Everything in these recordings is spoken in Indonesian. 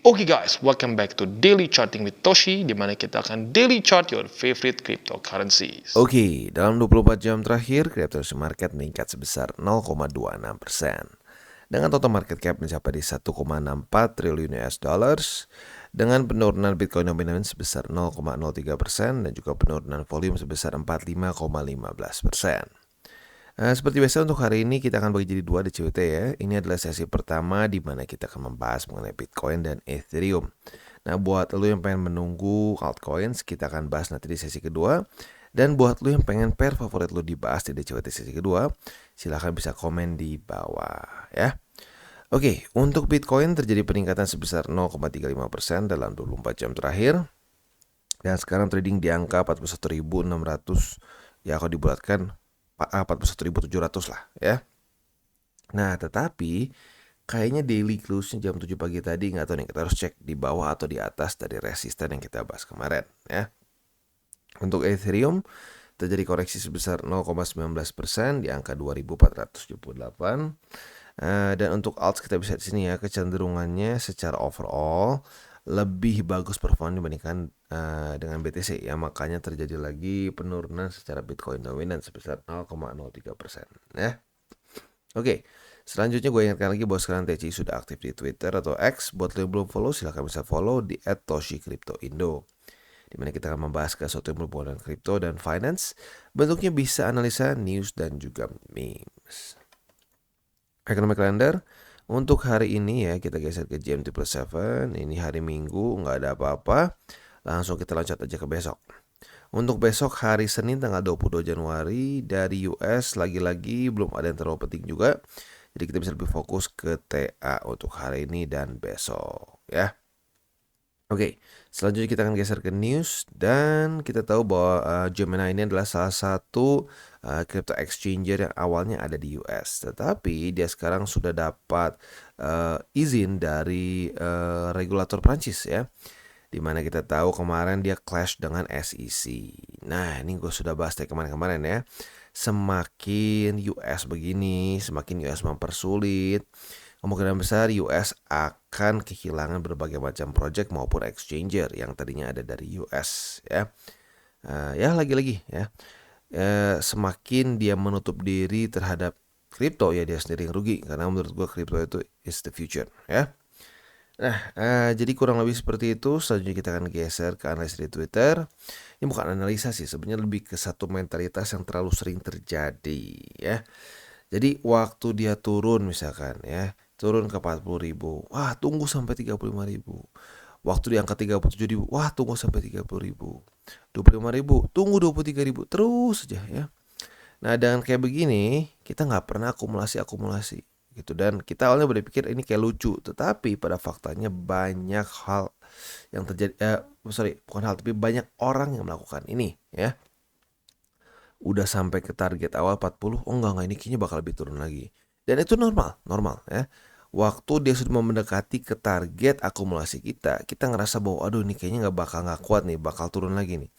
Oke guys, welcome back to Daily Charting with Toshi, di mana kita akan daily chart your favorite cryptocurrencies. Oke, dalam 24 jam terakhir, cryptocurrency market meningkat sebesar 0,26%. Dengan total market cap mencapai di 1,64 triliun US dollars, dengan penurunan Bitcoin nominal sebesar 0,03% dan juga penurunan volume sebesar 45,15%. Seperti biasa untuk hari ini kita akan bagi jadi dua di CWT ya. Ini adalah sesi pertama di mana kita akan membahas mengenai Bitcoin dan Ethereum. Nah, buat lo yang pengen menunggu altcoins, kita akan bahas nanti di sesi kedua. Dan buat lo yang pengen pair favorit lo dibahas di DCWT sesi kedua, silahkan bisa komen di bawah ya. Oke, untuk Bitcoin terjadi peningkatan sebesar 0,35% dalam 24 jam terakhir. Dan sekarang trading di angka 41.600, ya kalau dibulatkan 41.700 lah ya. Nah, tetapi kayaknya daily close-nya jam 7 pagi tadi, nggak tahu nih, kita harus cek di bawah atau di atas dari resisten yang kita bahas kemarin ya. Untuk Ethereum terjadi koreksi sebesar 0,19% di angka 2.478. Dan untuk alts kita bisa di sini ya, kecenderungannya secara overall lebih bagus performa dibandingkan dengan BTC ya, makanya terjadi lagi penurunan secara Bitcoin dominan sebesar 0,03% ya. Oke, selanjutnya gue ingatkan lagi bahwa sekarang TCI sudah aktif di Twitter atau X. Buat lo yang belum follow, silahkan bisa follow di @toshicryptoindo, di mana kita akan membahas sesuatu yang berhubungan dengan kripto dan finance. Bentuknya bisa analisa, news, dan juga memes. Economic calendar untuk hari ini ya, kita geser ke GMT+7. Ini hari Minggu, nggak ada apa-apa. Langsung kita loncat aja ke besok. Untuk besok hari Senin tanggal 22 Januari dari US, lagi-lagi belum ada yang terlalu penting juga. Jadi kita bisa lebih fokus ke TA untuk hari ini dan besok ya. Oke, selanjutnya kita akan geser ke news, dan kita tahu bahwa Gemini ini adalah salah satu crypto exchanger yang awalnya ada di US, tetapi dia sekarang sudah dapat izin dari regulator Prancis ya, dimana kita tahu kemarin dia clash dengan SEC. Nah, ini gue sudah bahas dari kemarin-kemarin ya. Semakin US begini, semakin US mempersulit, kemungkinan besar US akan kehilangan berbagai macam project maupun exchanger yang tadinya ada dari US ya. Ya lagi-lagi ya, semakin dia menutup diri terhadap kripto, ya dia sendiri yang rugi, karena menurut gue kripto itu is the future ya. Nah, jadi kurang lebih seperti itu. Selanjutnya kita akan geser ke analisa di Twitter. Ini bukan analisa sih, sebenarnya lebih ke satu mentalitas yang terlalu sering terjadi ya. Jadi waktu dia turun misalkan ya, turun ke 40.000, wah tunggu sampai 35.000. Waktu di angka 37.000, wah tunggu sampai 30.000. 25.000, tunggu 23.000, terus saja ya. Nah, dengan kayak begini kita nggak pernah akumulasi gitu, dan kita awalnya berpikir ini kayak lucu, tetapi pada faktanya banyak hal yang terjadi, bukan hal, tapi banyak orang yang melakukan ini ya. Udah sampai ke target awal 40, oh enggak, ini kayaknya bakal lebih turun lagi. Dan itu normal ya. Waktu dia sudah mendekati ke target akumulasi kita ngerasa bahwa aduh ini kayaknya nggak kuat nih, bakal turun lagi nih.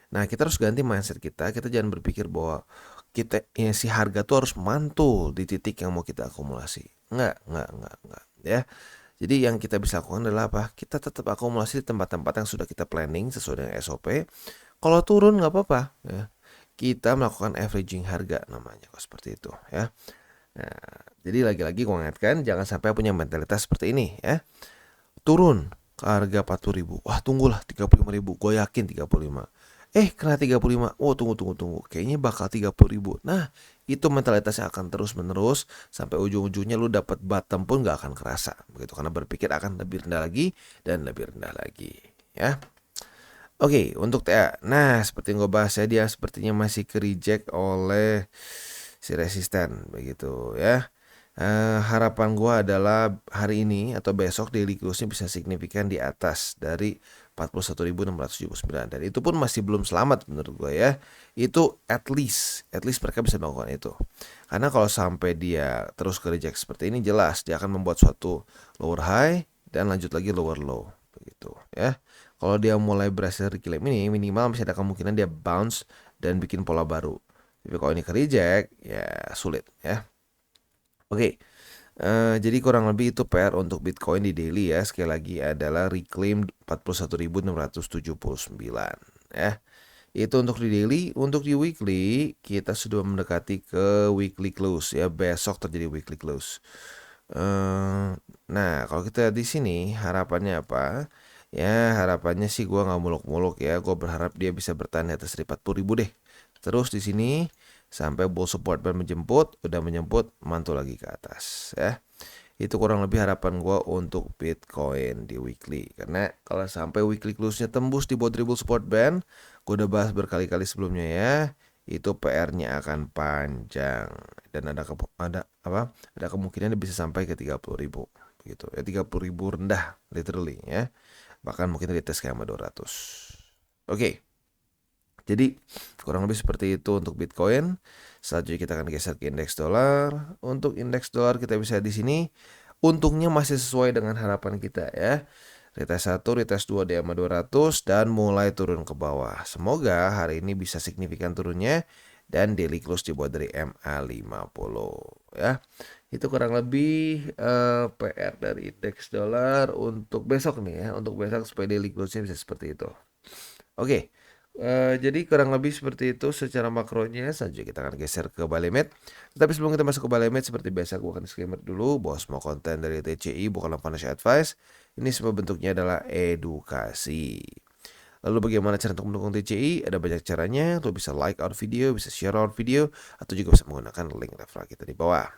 Nah, kita harus ganti mindset kita jangan berpikir bahwa kita ya, si harga tuh harus mantul di titik yang mau kita akumulasi. Enggak ya. Jadi yang kita bisa lakukan adalah apa? Kita tetap akumulasi di tempat-tempat yang sudah kita planning sesuai dengan SOP. Kalau turun nggak apa-apa ya. Kita melakukan averaging harga namanya, kok seperti itu ya. Nah, jadi lagi-lagi gue ingatkan, jangan sampai punya mentalitas seperti ini ya. Turun ke harga 40.000, wah tunggulah 35.000, gue yakin 35. Kena 35, oh tunggu, kayaknya bakal 30.000. Nah, itu mentalitasnya akan terus menerus sampai ujung-ujungnya lu dapat bottom pun gak akan kerasa begitu, karena berpikir akan lebih rendah lagi dan lebih rendah lagi ya. Oke, untuk TA. Nah, seperti yang gue bahas ya, dia sepertinya masih ke reject oleh si resisten begitu ya. Harapan gue adalah hari ini atau besok daily close-nya bisa signifikan di atas dari 41.679, dan itu pun masih belum selamat menurut gue ya. Itu at least mereka bisa melakukan itu. Karena kalau sampai dia terus ke reject seperti ini, jelas dia akan membuat suatu lower high dan lanjut lagi lower low begitu ya. Kalau dia mulai berhasil reclaim ini, minimal masih ada kemungkinan dia bounce dan bikin pola baru. Tapi kalau ini ke reject, ya sulit ya. Oke, Jadi kurang lebih itu PR untuk Bitcoin di daily ya. Sekali lagi adalah reclaim 41.679 ya. Itu untuk di daily. Untuk di weekly kita sudah mendekati ke weekly close ya. Besok terjadi weekly close. Nah, kalau kita di sini harapannya apa? Ya, harapannya sih gua nggak muluk-muluk ya. Gua berharap dia bisa bertahan di atas 40.000 deh. Terus di sini sampai bull support band menjemput, udah menjemput, mantul lagi ke atas ya. Itu kurang lebih harapan gua untuk Bitcoin di weekly. Karena kalau sampai weekly close-nya tembus di bawah triple support band, gua udah bahas berkali-kali sebelumnya ya, itu PR-nya akan panjang dan ada kemungkinan bisa sampai ke 30.000 gitu ya, 30.000 rendah literally ya, bahkan mungkin retest ke 200. Oke, jadi kurang lebih seperti itu untuk Bitcoin. Selanjutnya kita akan geser ke indeks dolar. Untuk indeks dolar kita bisa di sini, untungnya masih sesuai dengan harapan kita ya. Retest 1, retest 2 di EMA 200 dan mulai turun ke bawah. Semoga hari ini bisa signifikan turunnya dan daily close di bawah dari MA 50 ya. Itu kurang lebih PR dari indeks dolar untuk besok nih ya. Untuk besok supaya daily close-nya bisa seperti itu. Oke. Jadi kurang lebih seperti itu secara makronya. Saja kita akan geser ke Balemet. Tapi sebelum kita masuk ke Balemet, seperti biasa gue akan disclaimer dulu bahwa semua konten dari TCI bukanlah financial advice. Ini semua bentuknya adalah edukasi. Lalu bagaimana cara untuk mendukung TCI? Ada banyak caranya. Lo bisa like our video, bisa share our video, atau juga bisa menggunakan link referral kita di bawah.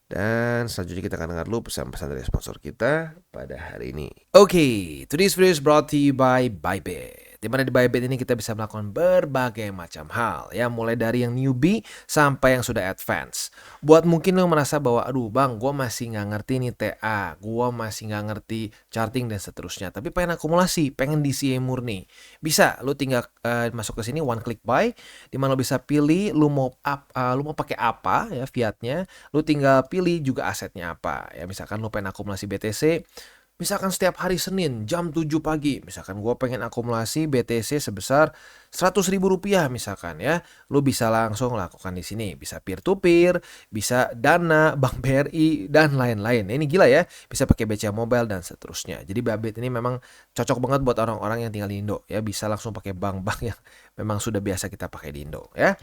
Dan selanjutnya kita akan dengar dulu pesan-pesan dari sponsor kita pada hari ini. Okay, today's video is brought to you by Bybit. Di mana di Bybit ini kita bisa melakukan berbagai macam hal, ya, mulai dari yang newbie sampai yang sudah advance. Buat mungkin lo merasa bahwa, aduh bang, gue masih nggak ngerti nih TA, gue masih nggak ngerti charting dan seterusnya, tapi pengen akumulasi, pengen DCA murni. Bisa, lo tinggal masuk ke sini one click buy, di mana lo bisa pilih lo mau pakai apa ya fiatnya, lo tinggal pilih juga asetnya apa. Ya misalkan lo pengen akumulasi BTC. Misalkan setiap hari Senin jam 7 pagi, misalkan gue pengen akumulasi BTC sebesar 100.000 rupiah misalkan ya, lu bisa langsung lakukan di sini, bisa peer to peer, bisa Dana, Bank BRI dan lain-lain. Ini gila ya, bisa pakai BCA Mobile dan seterusnya. Jadi Bybit ini memang cocok banget buat orang-orang yang tinggal di Indo ya, bisa langsung pakai bank-bank yang memang sudah biasa kita pakai di Indo ya.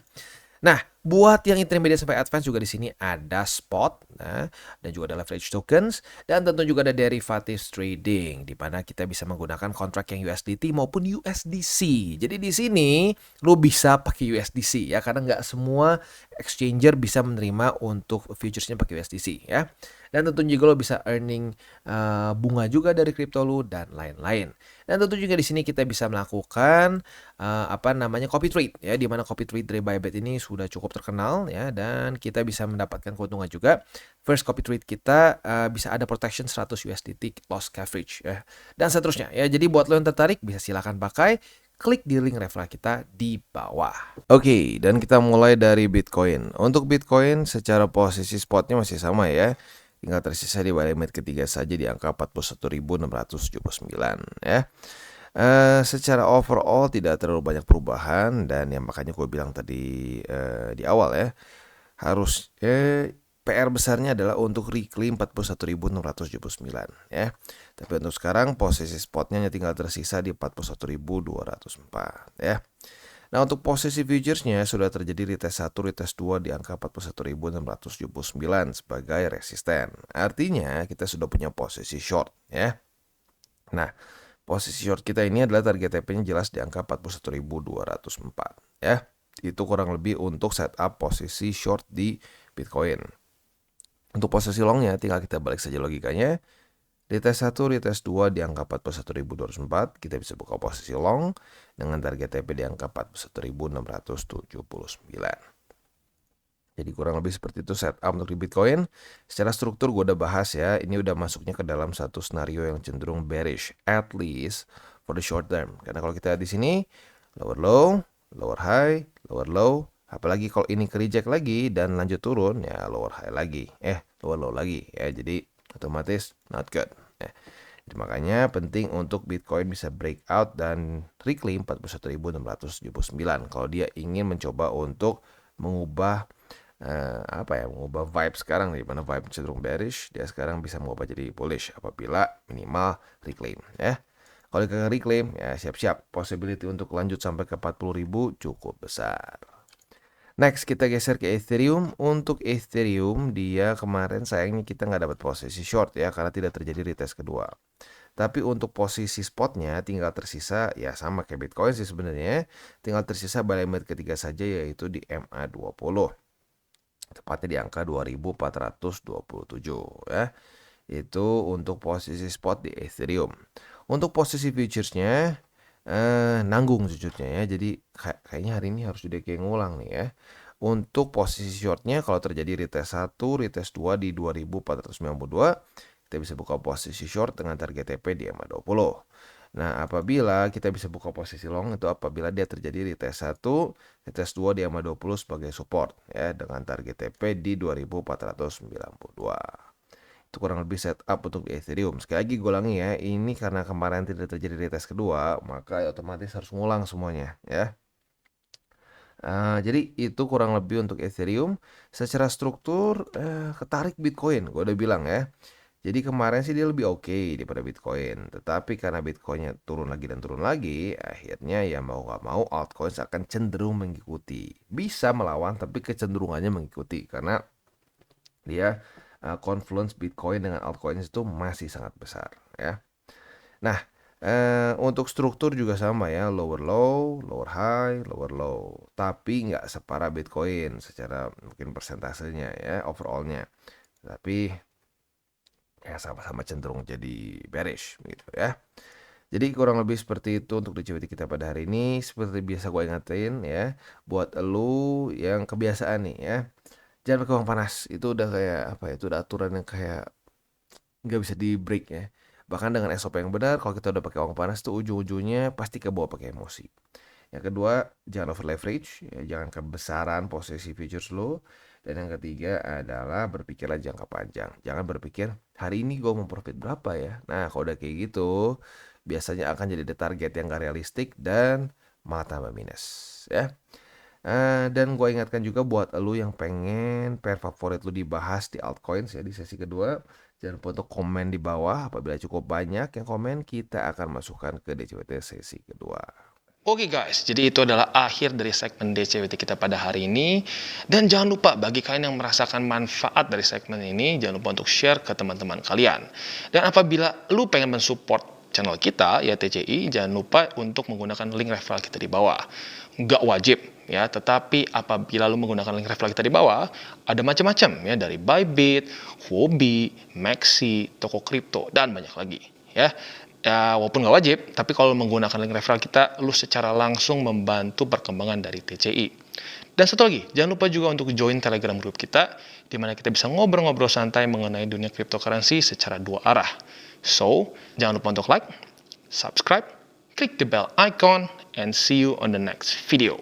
Nah, buat yang intermediate sampai advance juga di sini ada spot, nah, dan juga ada leverage tokens, dan tentu juga ada derivatives trading, di mana kita bisa menggunakan kontrak yang USDT maupun USDC. Jadi di sini lo bisa pakai USDC ya, karena nggak semua exchanger bisa menerima untuk futuresnya pakai USDC ya. Dan tentu juga lo bisa earning bunga juga dari kripto lo dan lain-lain. Dan tentu juga di sini kita bisa melakukan copy trade ya, di mana copy trade dari Bybit ini sudah cukup terkenal ya, dan kita bisa mendapatkan keuntungan juga. First copy trade kita bisa ada protection 100 USDT loss coverage ya, dan seterusnya ya. Jadi buat lo yang tertarik bisa silakan pakai, klik di link referral kita di bawah. Oke, dan kita mulai dari Bitcoin. Untuk Bitcoin secara posisi spotnya masih sama ya. Tinggal tersisa di Balemet ketiga saja di angka 41.679 ya. Secara overall tidak terlalu banyak perubahan, dan yang makanya gue bilang tadi di awal ya, harus PR besarnya adalah untuk reclaim 41.679 ya. Tapi untuk sekarang posisi spotnya hanya tinggal tersisa di 41.204 ya. Nah, untuk posisi futuresnya sudah terjadi retest 1, retest 2 di angka 41.679 sebagai resisten. Artinya kita sudah punya posisi short ya. Nah, posisi short kita ini adalah target TP-nya jelas di angka 41.204 ya. Itu kurang lebih untuk setup posisi short di Bitcoin. Untuk posisi longnya tinggal kita balik saja logikanya. Retest 1, retest 2 di angka 41.204, kita bisa buka posisi long dengan target TP di angka 41.679. Jadi kurang lebih seperti itu setup untuk di Bitcoin. Secara struktur gue udah bahas ya, ini udah masuknya ke dalam satu skenario yang cenderung bearish, at least for the short term. Karena kalau kita lihat di sini, lower low, lower high, lower low, apalagi kalau ini ke reject lagi dan lanjut turun, ya lower high lagi, lower low lagi ya, jadi otomatis not good ya. Jadi makanya penting untuk Bitcoin bisa breakout dan reclaim 41.679 kalau dia ingin mencoba untuk mengubah mengubah vibe sekarang, di mana vibe cenderung bearish, dia sekarang bisa mengubah jadi bullish apabila minimal reclaim ya. Kalau dia reclaim ya siap-siap, possibility untuk lanjut sampai ke 40.000 cukup besar. Next kita geser ke Ethereum. Untuk Ethereum dia kemarin sayangnya kita nggak dapat posisi short ya, karena tidak terjadi retest kedua. Tapi untuk posisi spotnya tinggal tersisa ya sama kayak Bitcoin sih sebenarnya, tinggal tersisa buy limit ketiga saja, yaitu di MA20. Tepatnya di angka 2427 ya. Itu untuk posisi spot di Ethereum. Untuk posisi futuresnya nanggung jujurnya ya. Jadi kayaknya hari ini harus di ngulang nih ya. Untuk posisi shortnya kalau terjadi retest 1, retest 2 di 2492, kita bisa buka posisi short dengan target TP di MA20. Nah, apabila kita bisa buka posisi long itu apabila dia terjadi retest 1, retest 2 di MA20 sebagai support ya, dengan target TP di 2492. Itu kurang lebih setup untuk di Ethereum. Sekali lagi gue ulangi ya, ini karena kemarin tidak terjadi retest kedua, maka otomatis harus ngulang semuanya ya. Jadi itu kurang lebih untuk Ethereum. Secara struktur ketarik Bitcoin, gue udah bilang ya. Jadi kemarin sih dia lebih oke daripada Bitcoin, tetapi karena Bitcoinnya turun lagi dan turun lagi, akhirnya ya mau gak mau altcoins akan cenderung mengikuti. Bisa melawan tapi kecenderungannya mengikuti karena dia confluence Bitcoin dengan altcoins itu masih sangat besar ya. Nah, untuk struktur juga sama ya, lower low, lower high, lower low. Tapi nggak separah Bitcoin secara mungkin persentasenya ya, overallnya. Tapi ya sama-sama cenderung jadi bearish gitu ya. Jadi kurang lebih seperti itu untuk DCWT kita pada hari ini. Seperti biasa gue ingetin ya, buat elu yang kebiasaan nih ya, jangan pakai uang panas. Itu udah kayak itu udah aturan yang kayak nggak bisa di break ya. Bahkan dengan SOP yang benar, kalau kita udah pakai uang panas tuh ujung-ujungnya pasti kebawa pakai emosi. Yang kedua, jangan over leverage, ya, jangan kebesaran posisi futures lo. Dan yang ketiga adalah berpikirlah jangka panjang. Jangan berpikir hari ini gue mau profit berapa ya. Nah kalau udah kayak gitu, biasanya akan jadi target yang gak realistik dan malah tambah minus ya. Dan gue ingatkan juga buat lo yang pengen pair favorit lo dibahas di altcoins ya di sesi kedua, jangan lupa untuk komen di bawah. Apabila cukup banyak yang komen, kita akan masukkan ke DCWT sesi kedua. Oke guys, jadi itu adalah akhir dari segmen DCWT kita pada hari ini. Dan jangan lupa bagi kalian yang merasakan manfaat dari segmen ini, jangan lupa untuk share ke teman-teman kalian. Dan apabila lu pengen mensupport channel kita, ya TCI, jangan lupa untuk menggunakan link referral kita di bawah. Nggak wajib ya, tetapi apabila lu menggunakan link referral kita di bawah, ada macam-macam ya, dari Bybit, Huobi, Maxi, toko kripto, dan banyak lagi ya. Ya, walaupun nggak wajib, tapi kalau menggunakan link referral kita, lu secara langsung membantu perkembangan dari TCI. Dan satu lagi, jangan lupa juga untuk join Telegram group kita, di mana kita bisa ngobrol-ngobrol santai mengenai dunia cryptocurrency secara dua arah. So, jangan lupa untuk like, subscribe, klik the bell icon, and see you on the next video.